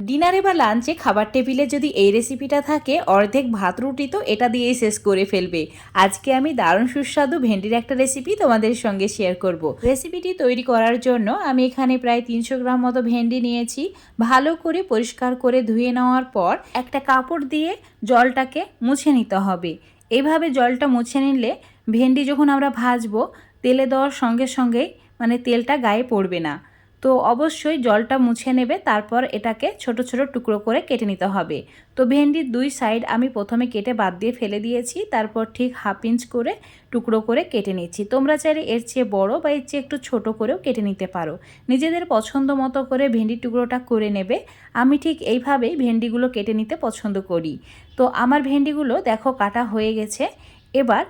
ডিনারে বা লাঞ্চে খাবার টেবিলে যদি এই রেসিপিটা থাকে অর্ধেক ভাত রুটি তো এটা দিয়েই শেষ করে ফেলবে। আজকে আমি দারুণ সুস্বাদু ভেন্ডির একটা রেসিপি তোমাদের সঙ্গে শেয়ার করব। রেসিপিটি তৈরি করার জন্য আমি এখানে প্রায় 300 গ্রাম মতো ভেন্ডি নিয়েছি। ভালো করে পরিষ্কার করে ধুয়ে নেওয়ার পর একটা কাপড় দিয়ে জলটাকে মুছে নিতে হবে। এইভাবে জলটা মুছে নিলে ভেন্ডি যখন আমরা ভাজবো তেলে দেওয়ার সঙ্গে সঙ্গেই তেলটা গায়ে পড়বে না। তো অবশ্যই জলটা মুছে নেবে, তারপর এটাকে ছোট ছোট টুকরো করে কেটে নিতে হবে। তো ভেন্ডির দুই সাইড আমি প্রথমে কেটে বাদ দিয়ে ফেলে দিয়েছি, তারপর ঠিক 1/2 ইঞ্চ করে টুকরো করে কেটে নিচ্ছি। তোমরা চাইলে এর চেয়ে বড় বা এর চেয়ে একটু ছোট করেও কেটে নিতে পারো, নিজেদের পছন্দ মতো করে ভেন্ডির টুকরোটা করে নেবে। আমি ঠিক এইভাবেই ভেন্ডিগুলো কেটে নিতে পছন্দ করি। তো আমার ভেন্ডিগুলো দেখো কাটা হয়ে গেছে। এবার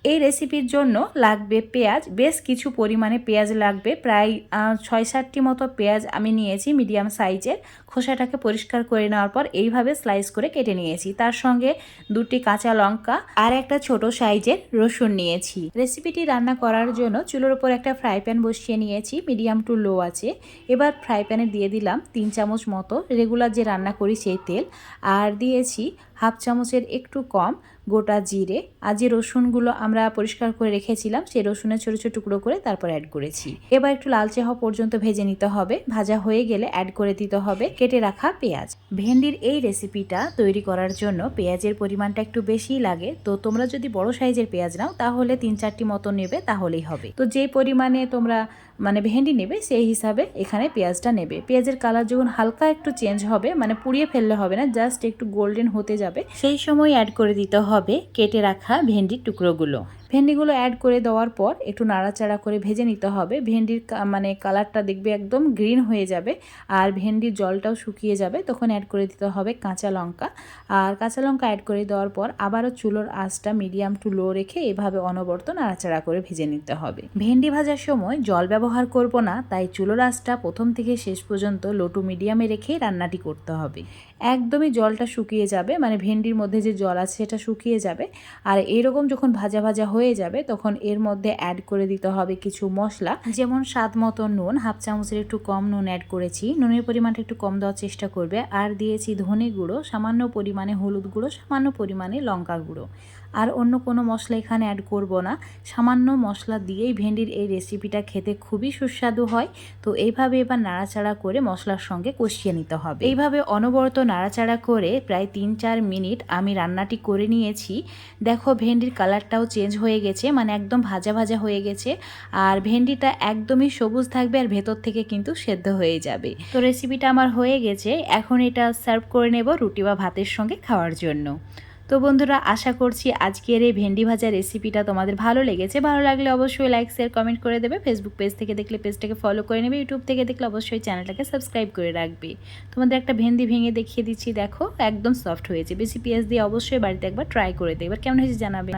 এই রেসিপির জন্য লাগবে পেঁয়াজ, বেশ কিছু পরিমাণে পেঁয়াজ লাগবে, প্রায় 6-7টি মতো পেঁয়াজ আমি নিয়েছি মিডিয়াম সাইজের। খোসাটাকে পরিষ্কার করে নেওয়ার পর এইভাবে স্লাইস করে কেটে নিয়েছি। তার সঙ্গে 2টি কাঁচা লঙ্কা আর একটা ছোট সাইজের রসুন নিয়েছি। রেসিপিটি রান্না করার জন্য চুলোর উপর একটা ফ্রাই প্যান বসিয়ে নিয়েছি, মিডিয়াম টু লো আছে। এবার ফ্রাই প্যানে দিয়ে দিলাম 3 চামচ মতো রেগুলার যে রান্না করি সেই তেল, আর দিয়েছি 1/2 চামচের একটু কম গোটা জিরে। আর যে রসুনগুলো আমরা পরিষ্কার করে রেখেছিলাম সেই রসুনের ছোটো ছোটো টুকরো করে তারপর অ্যাড করেছি। এবার একটু লালচে হওয়া পর্যন্ত ভেজে নিতে হবে। ভাজা হয়ে গেলে অ্যাড করে দিতে হবে কেটে রাখা পেঁয়াজ। ভেন্ডির এই রেসিপিটা তৈরি করার জন্য পেঁয়াজের পরিমাণটা একটু বেশিই লাগে। তো তোমরা যদি বড় সাইজের পেঁয়াজ নাও তাহলে 3-4টি মতো নেবে, তাহলেই হবে। তো যে পরিমাণে তোমরা ভেন্ডি নেবে সেই হিসাবে এখানে পেঁয়াজটা নেবে। পেঁয়াজের কালার যখন হালকা একটু চেঞ্জ হবে, পুড়িয়ে ফেললে হবে না, জাস্ট একটু গোল্ডেন হতে যাবে, সেই সময় অ্যাড করে দিতে হবে কেটে রাখা ভেন্ডির টুকরোগুলো। ভেন্ডিগুলো অ্যাড করে দেওয়ার পর একটু নাড়াচাড়া করে ভেজে নিতে হবে। ভেন্ডির কালারটা দেখবে একদম গ্রিন হয়ে যাবে আর ভেন্ডির জলটাও শুকিয়ে যাবে, তখন অ্যাড করে দিতে হবে কাঁচা লঙ্কা। আর কাঁচা লঙ্কা অ্যাড করে দেওয়ার পর আবারও চুলোর আঁচটা মিডিয়াম টু লো রেখে এভাবে অনবরত নাড়াচাড়া করে ভেজে নিতে হবে। ভেন্ডি ভাজার সময় জল ব্যবহার করব না, তাই চুলোর আঁচটা প্রথম থেকে শেষ পর্যন্ত লো টু মিডিয়ামে রেখে রান্নাটি করতে হবে। একদমই জলটা শুকিয়ে যাবে, ভেন্ডির মধ্যে যে জল আছে সেটা শুকিয়ে যাবে। আর এরকম যখন ভাজা ভাজা হয়ে যাবে তখন এর মধ্যে অ্যাড করে দিতে হবে কিছু মশলা, যেমন স্বাদ মতো নুন, 1/2 চামচের একটু কম নুন অ্যাড করেছি, নুনের পরিমাণটা একটু কম দেওয়ার চেষ্টা করবে। আর দিয়েছি ধনে গুঁড়ো, সামান্য পরিমাণে হলুদ গুঁড়ো, সামান্য পরিমাণে লঙ্কা গুঁড়ো। আর অন্য কোনো মশলা এখানে অ্যাড করব না। সামান্য মশলা দিয়েই ভেন্ডির এই রেসিপিটা খেতে খুবই সুস্বাদু হয়। তো এইভাবে এবার নাড়াচাড়া করে মশলার সঙ্গে কষিয়ে নিতে হবে। এইভাবে অনবরত নাড়াচাড়া করে প্রায় 3-4 মিনিট আমি রান্নাটি করে নিয়েছি। দেখো ভেন্ডির কালারটাও চেঞ্জ হয়ে গেছে, একদম ভাজা ভাজা হয়ে গেছে। আর ভেন্ডিটা একদমই সবুজ থাকবে আর ভেতর থেকে কিন্তু সেদ্ধ হয়ে যাবে। তো রেসিপিটা আমার হয়ে গেছে, এখন এটা সার্ভ করে নেব রুটি বা ভাতের সঙ্গে খাওয়ার জন্য। তো বন্ধুরা, আশা করছি আজকের এই ভেন্ডি ভাজা রেসিপিটা তোমাদের ভালো লেগেছে। ভালো লাগলে অবশ্যই লাইক শেয়ার কমেন্ট করে দেবে। ফেসবুক পেজ থেকে দেখলে পেজটাকে ফলো করে নেবে, ইউটিউব থেকে দেখলে অবশ্যই চ্যানেলটাকে সাবস্ক্রাইব করে রাখবে। তোমাদের একটা ভেন্ডি ভেঙে দেখিয়ে দিচ্ছি, দেখো একদম সফট হয়েছে। বেশি পেঁয়াজ দিয়ে অবশ্যই বাড়িতে একবার ট্রাই করে দেখবে, কেমন হয়েছে জানাবে।